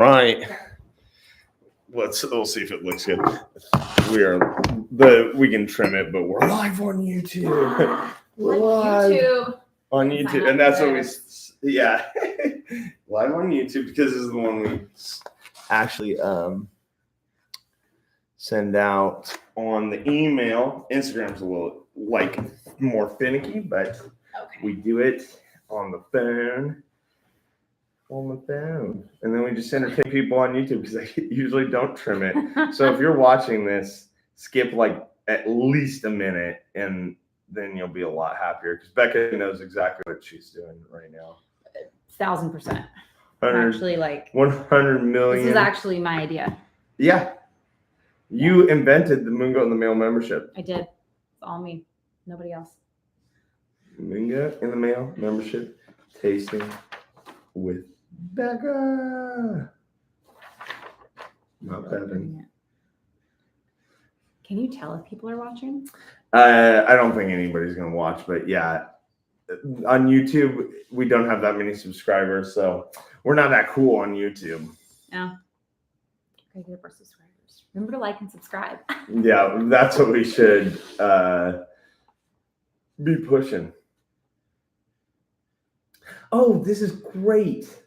Right. We'll see if it looks good. We can trim it, but we're live on YouTube. We're live on YouTube, and that's what live on YouTube because this is the one we actually send out on the email. Instagram's a little more finicky, but we do it on the phone. And then we just entertain people on YouTube because I usually don't trim it. So if you're watching this, skip at least a minute, and then you'll be a lot happier because Becca knows exactly what she's doing right now. 1,000%. Actually, 100 million. This is actually my idea. Yeah. You invented the MoonGoat in the Mail membership. I did. It's all me. Nobody else. MoonGoat in the Mail membership tasting with Becca. Not Bevan. Can you tell if people are watching? I don't think anybody's going to watch, but yeah. On YouTube, we don't have that many subscribers, so we're not that cool on YouTube. No. Okay, get our subscribers. Remember to like and subscribe. Yeah, that's what we should be pushing. Oh, this is great.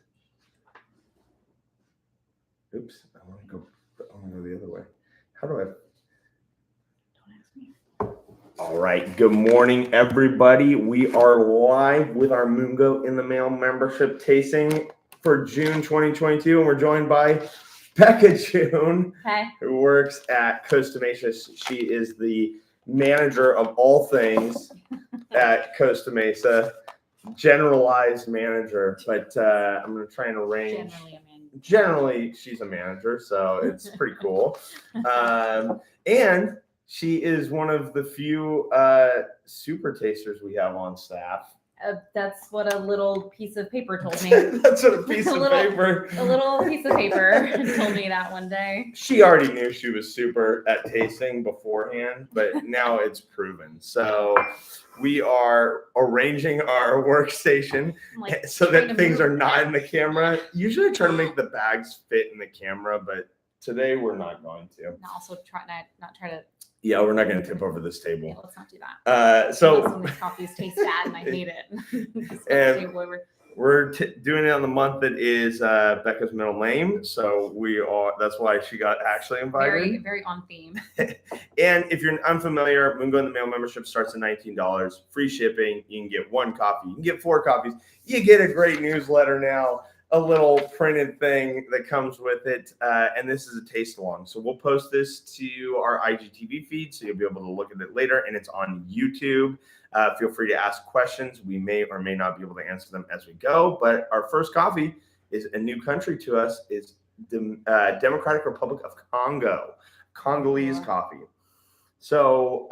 Oops, I want to go the other way. How do I? Don't ask me. All right. Good morning, everybody. We are live with our MoonGoat in the Mail membership tasting for June 2022, and we're joined by Becca June, who works at Costa Mesa. She is the manager of all things at Costa Mesa, generalized manager, but I'm going to try and arrange. Generally, she's a manager, so it's pretty cool. And she is one of the few super tasters we have on staff. That's what a little piece of paper told me. That's what a piece of paper. A little piece of paper told me that one day. She already knew she was super at tasting beforehand, but now it's proven. So we are arranging our workstation so that things are not in the camera. Usually I try to make the bags fit in the camera, but today we're not going to. And also not try to. Yeah, we're not going to tip over this table. Yeah, let's not do that. So some of these coffees taste bad, and I hate it. And we're doing it on the month that is Becca's middle name, so that's why she got actually invited. Very, very on theme. And if you're unfamiliar, MoonGoat in the Mail membership starts at $19, free shipping. You can get one coffee, you can get 4 coffees, you get a great newsletter now. A little printed thing that comes with it, and this is a taste along. So we'll post this to our IGTV feed, so you'll be able to look at it later, and it's on YouTube. Feel free to ask questions. We may or may not be able to answer them as we go, but our first coffee is a new country to us. It's the Democratic Republic of Congo, Congolese coffee. So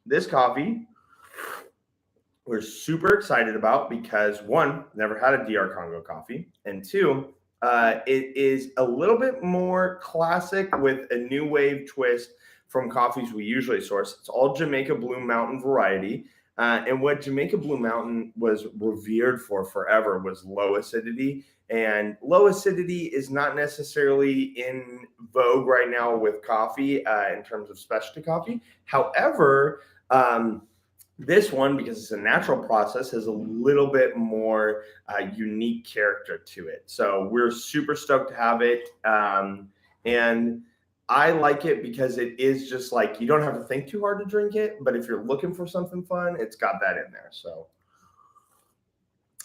this coffee we're super excited about because 1, never had a DR Congo coffee, and 2, it is a little bit more classic with a new wave twist from coffees we usually source. It's all Jamaica Blue Mountain variety, and what Jamaica Blue Mountain was revered for forever was low acidity, and low acidity is not necessarily in vogue right now with coffee in terms of specialty coffee. However, this one, because it's a natural process, has a little bit more unique character to it. So we're super stoked to have it. And I like it because it is just you don't have to think too hard to drink it. But if you're looking for something fun, it's got that in there. So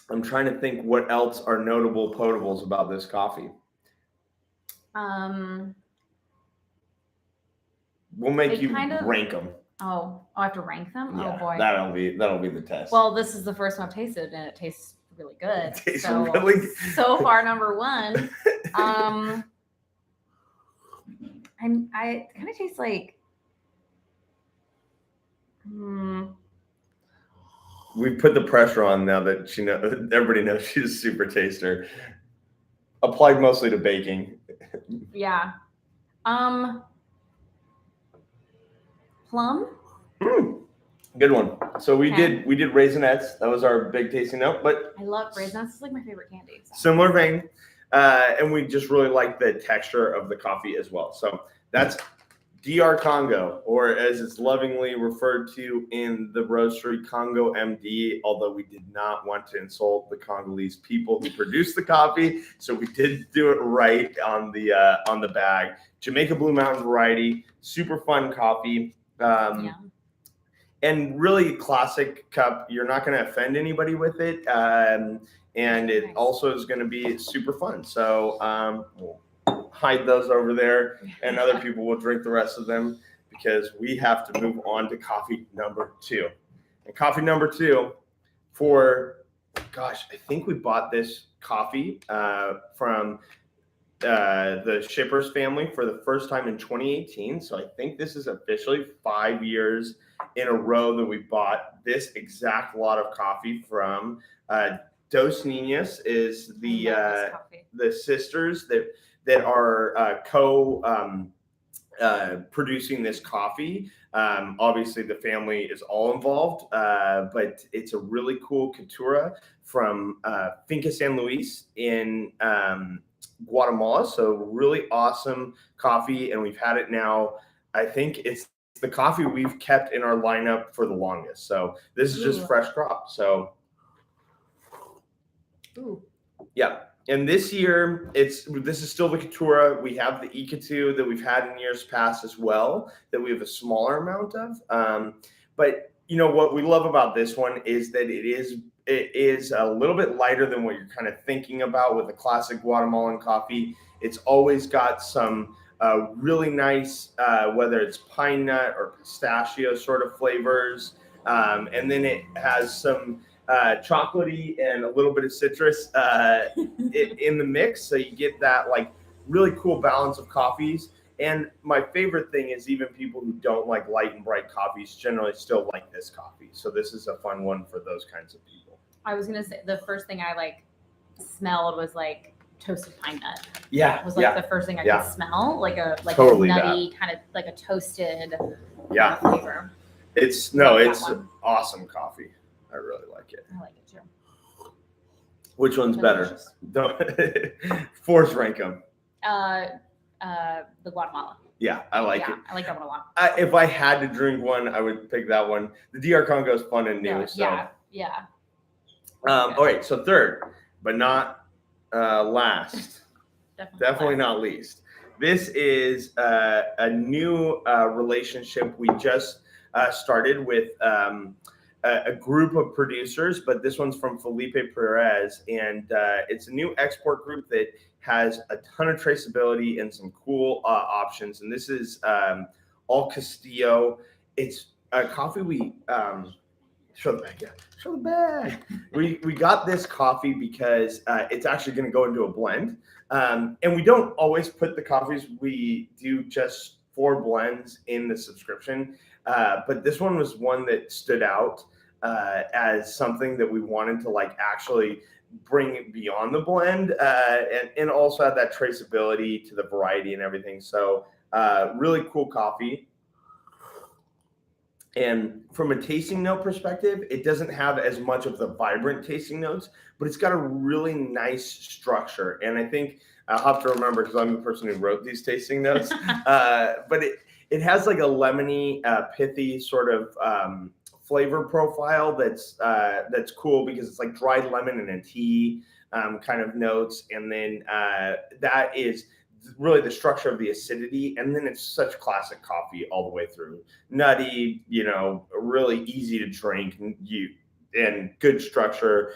I'm trying to think what else are notable potables about this coffee. We'll make you rank them. Oh, I have to rank them? Yeah, oh boy. That'll be the test. Well, this is the first one I've tasted and it tastes really good. So far number 1. I kind of taste like we put the pressure on now that everybody knows she's a super taster. Applied mostly to baking. Yeah. Plum. Good one. So we did Raisinets. That was our big tasting note. But I love Raisinets. It's like my favorite candy. So. Similar vein. And we just really like the texture of the coffee as well. So that's DR Congo, or as it's lovingly referred to in the roastery, Congo MD, although we did not want to insult the Congolese people who produce the coffee, so we did do it right on the bag. Jamaica Blue Mountain variety, super fun coffee. And really classic cup. You're not going to offend anybody with it. And it also is going to be super fun. So we'll hide those over there, and other people will drink the rest of them because we have to move on to coffee number 2. And coffee number 2 I think we bought this coffee from the Shippers family for the first time in 2018. So I think this is officially 5 years in a row that we bought this exact lot of coffee from. Dos Niñas is the sisters that are producing this coffee. Obviously, the family is all involved, but it's a really cool Caturra from Finca San Luis in Guatemala. So really awesome coffee, and we've had it now. I think it's the coffee we've kept in our lineup for the longest. So this is just fresh crop. So yeah. And this year, this is still the Caturra. We have the Icatu that we've had in years past as well, that we have a smaller amount of. But you know what we love about this one is that it is a little bit lighter than what you're kind of thinking about with a classic Guatemalan coffee. It's always got some really nice, whether it's pine nut or pistachio sort of flavors, and then it has some chocolatey and a little bit of citrus in the mix, so you get that like really cool balance of coffees. And my favorite thing is even people who don't like light and bright coffees generally still like this coffee. So this is a fun one for those kinds of people. I was gonna say the first thing I smelled was like toasted pine nut. Yeah, it was like the first thing I could smell, like a totally nutty kind of like a toasted flavor. It's awesome coffee. I really like it. I like it too. Which one's better? Don't force rank them. The Guatemala. Yeah, I like it. I like that one a lot. If I had to drink one, I would pick that one. The DR Congo is fun and new. Yeah. All right, so third, but not last. Definitely not least. This is a new relationship we just started with a group of producers, but this one's from Felipe Perez, and it's a new export group that has a ton of traceability and some cool options. And this is all Castillo. It's a coffee we show the bag. Yeah, show the bag. We got this coffee because it's actually going to go into a blend, and we don't always put the coffees we do just for blends in the subscription, but this one was one that stood out as something that we wanted to actually bring it beyond the blend, and also have that traceability to the variety and everything. So really cool coffee. And from a tasting note perspective, it doesn't have as much of the vibrant tasting notes, but it's got a really nice structure. And I think I'll have to remember, because I'm the person who wrote these tasting notes, but it has like a lemony, pithy sort of flavor profile that's cool, because it's like dried lemon and a tea kind of notes. And then that is really the structure of the acidity, and then it's such classic coffee all the way through. Nutty, really easy to drink, and good structure,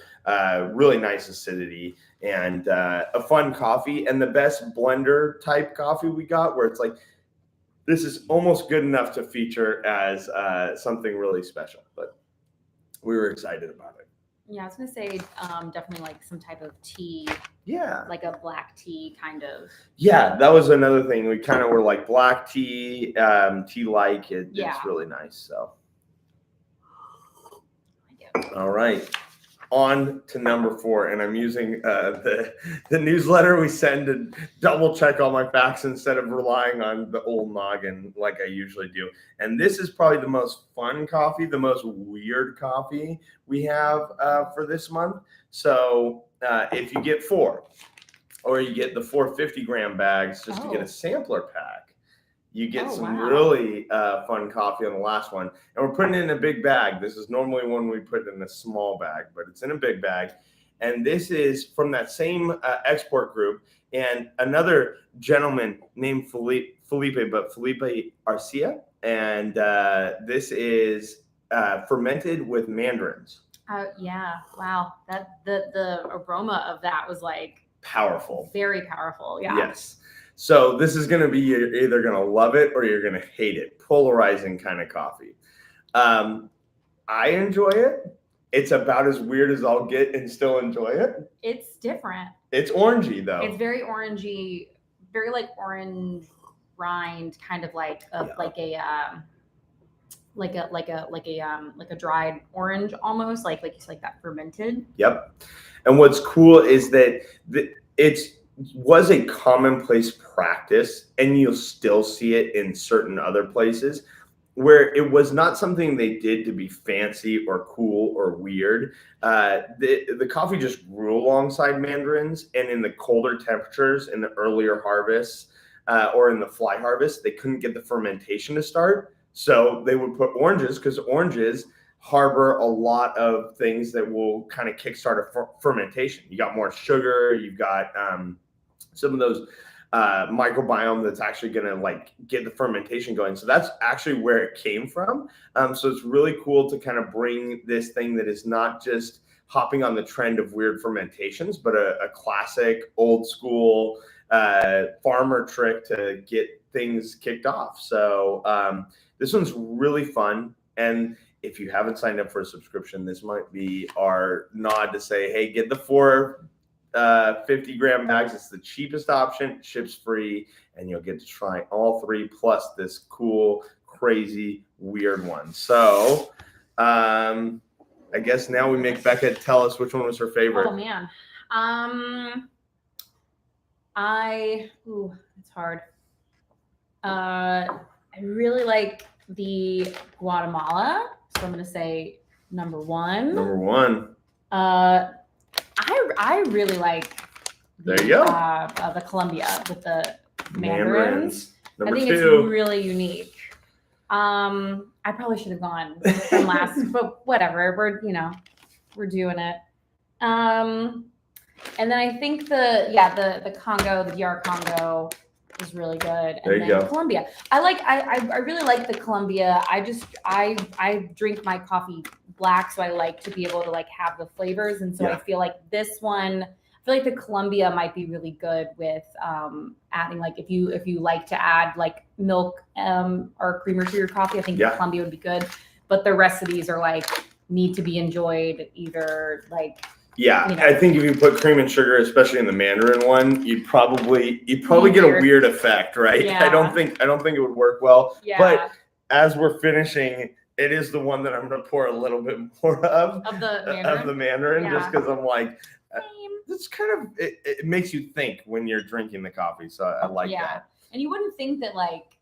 really nice acidity, and a fun coffee. And the best blender type coffee we got, where it's like, this is almost good enough to feature as something really special. But we were excited about it. Yeah, I was gonna say definitely like some type of tea. Yeah. Like a black tea kind of. Yeah, that was another thing. We kind of were like black tea, tea-like. It's really nice. So. All right. On to number 4, and I'm using the newsletter we send to double check all my facts instead of relying on the old noggin like I usually do. And this is probably the most fun coffee, the most weird coffee we have for this month. So if you get 4, or you get the 450-gram bags just to get Oh. a sampler pack. You get Oh, some wow. really fun coffee on the last one. And we're putting it in a big bag. This is normally one we put in a small bag, but it's in a big bag. And this is from that same export group. And another gentleman named Felipe Arcia. And this is fermented with mandarins. Yeah. Wow. That the aroma of that was like Powerful. very powerful. Yeah. Yes. So this is going to be, you're either going to love it or you're going to hate it. Polarizing kind of coffee. I enjoy it. It's about as weird as I'll get and still enjoy it. It's different. It's orangey though. It's very orangey, very like orange rind, kind of like a dried orange almost, like you said, like that fermented. Yep. And what's cool is that it's was a commonplace practice, and you'll still see it in certain other places, where it was not something they did to be fancy or cool or weird. The coffee just grew alongside mandarins, and in the colder temperatures, in the earlier harvests, or in the fly harvest, they couldn't get the fermentation to start. So they would put oranges, because oranges harbor a lot of things that will kind of kickstart a fermentation. You got more sugar, you've got some of those microbiome that's actually going to like get the fermentation going. So that's actually where it came from. So it's really cool to kind of bring this thing that is not just hopping on the trend of weird fermentations, but a classic old school farmer trick to get things kicked off. So this one's really fun. And if you haven't signed up for a subscription, this might be our nod to say, hey, get the 450-gram bags. It's the cheapest option, ships free, and you'll get to try all three plus this cool, crazy, weird one. So I guess now we make Becca tell us which one was her favorite. Oh man. It's hard. I really like the Guatemala, so I'm gonna say number one. Number one. I really like the Colombia with the mandarins. Number I think two. It's really unique. I probably should have gone from last, but whatever. We're doing it. And then I think the Congo, the DR Congo is really good. There you go. Colombia. I really like the Colombia. I drink my coffee black, so I like to be able to like have the flavors. And so I feel like this one, I feel like the Colombia might be really good with adding, like if you like to add like milk or creamer to your coffee, I think the Colombia would be good. But the rest of these are like need to be enjoyed either like. Yeah, I think if you put cream and sugar, especially in the mandarin one, you'd probably get a weird effect, right? Yeah. I don't think it would work well. Yeah. But as we're finishing, it is the one that I'm going to pour a little bit more of the mandarin, just because I'm like, it's kind of it makes you think when you're drinking the coffee. So I like that. And you wouldn't think that like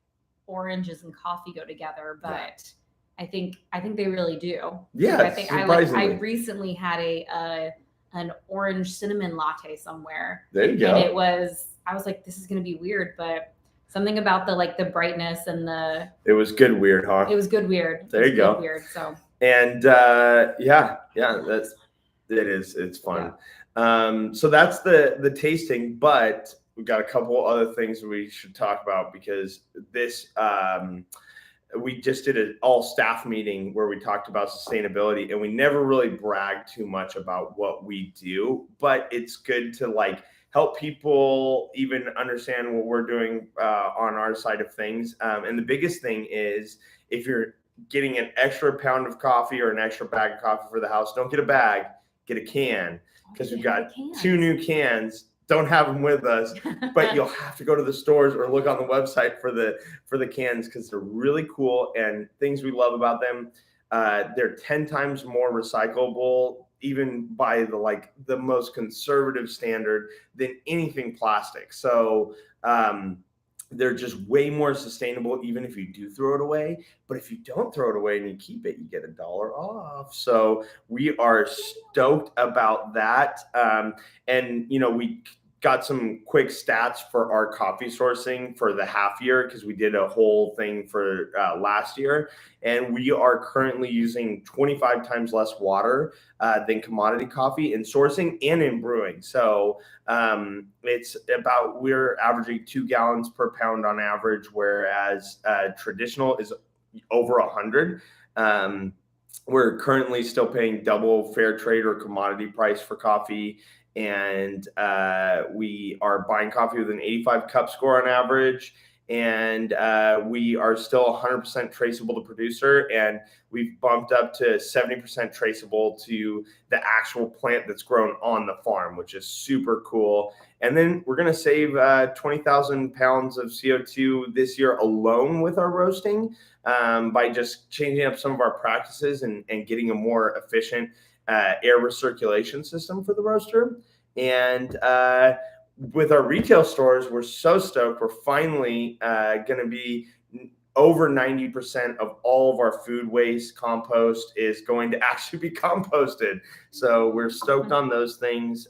oranges and coffee go together, but I think they really do. Yeah, I think I recently had an orange cinnamon latte somewhere. There you go. And I was like, this is gonna be weird, but something about the brightness and it was good weird, huh? It was good weird. There you go. Weird. So and it's fun. Yeah. So that's the tasting, but we've got a couple other things we should talk about because this we just did an all staff meeting where we talked about sustainability, and we never really bragged too much about what we do, but it's good to like help people even understand what we're doing on our side of things. And the biggest thing is if you're getting an extra pound of coffee or an extra bag of coffee for the house, don't get a bag, get a can, because we've got 2 new cans. Don't have them with us, but you'll have to go to the stores or look on the website for the cans because they're really cool. And things we love about them, they're 10 times more recyclable, even by the most conservative standard, than anything plastic. So they're just way more sustainable, even if you do throw it away. But if you don't throw it away and you keep it, you get $1 off. So we are stoked about that. And we got some quick stats for our coffee sourcing for the half year because we did a whole thing for last year, and we are currently using 25 times less water than commodity coffee in sourcing and in brewing. So we're averaging 2 gallons per pound on average, whereas traditional is over 100. We're currently still paying double fair trade or commodity price for coffee. And we are buying coffee with an 85 cup score on average. And we are still 100% traceable to producer. And we've bumped up to 70% traceable to the actual plant that's grown on the farm, which is super cool. And then we're going to save 20,000 pounds of CO2 this year alone with our roasting by just changing up some of our practices and getting a more efficient air recirculation system for the roaster. And with our retail stores, we're so stoked. We're finally going to be over 90% of all of our food waste compost is going to actually be composted. So we're stoked on those things.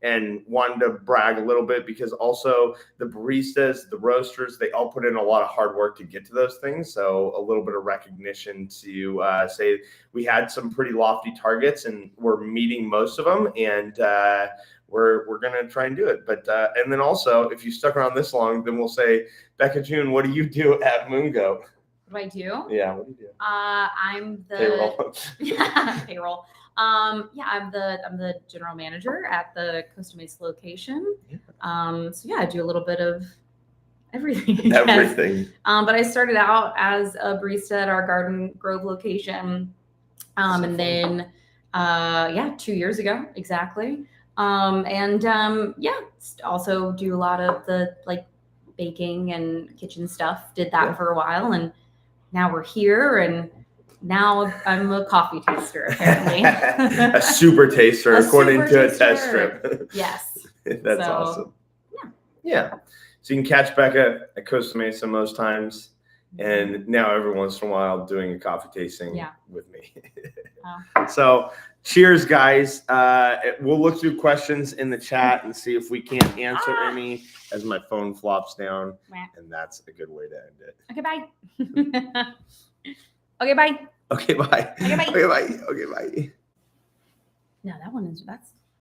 And wanted to brag a little bit because also the baristas, the roasters, they all put in a lot of hard work to get to those things. So a little bit of recognition to say we had some pretty lofty targets and we're meeting most of them. And we're going to try and do it. But and then also, if you stuck around this long, then we'll say, Becca June, what do you do at MoonGoat? What do I do? Yeah, what do you do? I'm the Payroll. payroll. Yeah, I'm the general manager at the Costa Mesa location. So yeah, I do a little bit of everything. Everything. But I started out as a barista at our Garden Grove location, and then 2 years ago exactly. Also do a lot of the like baking and kitchen stuff. Did that for a while, and now we're here and. Now I'm a coffee taster, apparently. A super taster, according to a test strip. Yes. That's awesome. Yeah. So you can catch Becca at Costa Mesa most times, and now every once in a while doing a coffee tasting with me. So cheers, guys. We'll look through questions in the chat and see if we can't answer any as my phone flops down, and that's a good way to end it. Okay, bye. Okay, bye. Okay, bye. Okay, bye. Okay, bye. Okay, bye. No, that's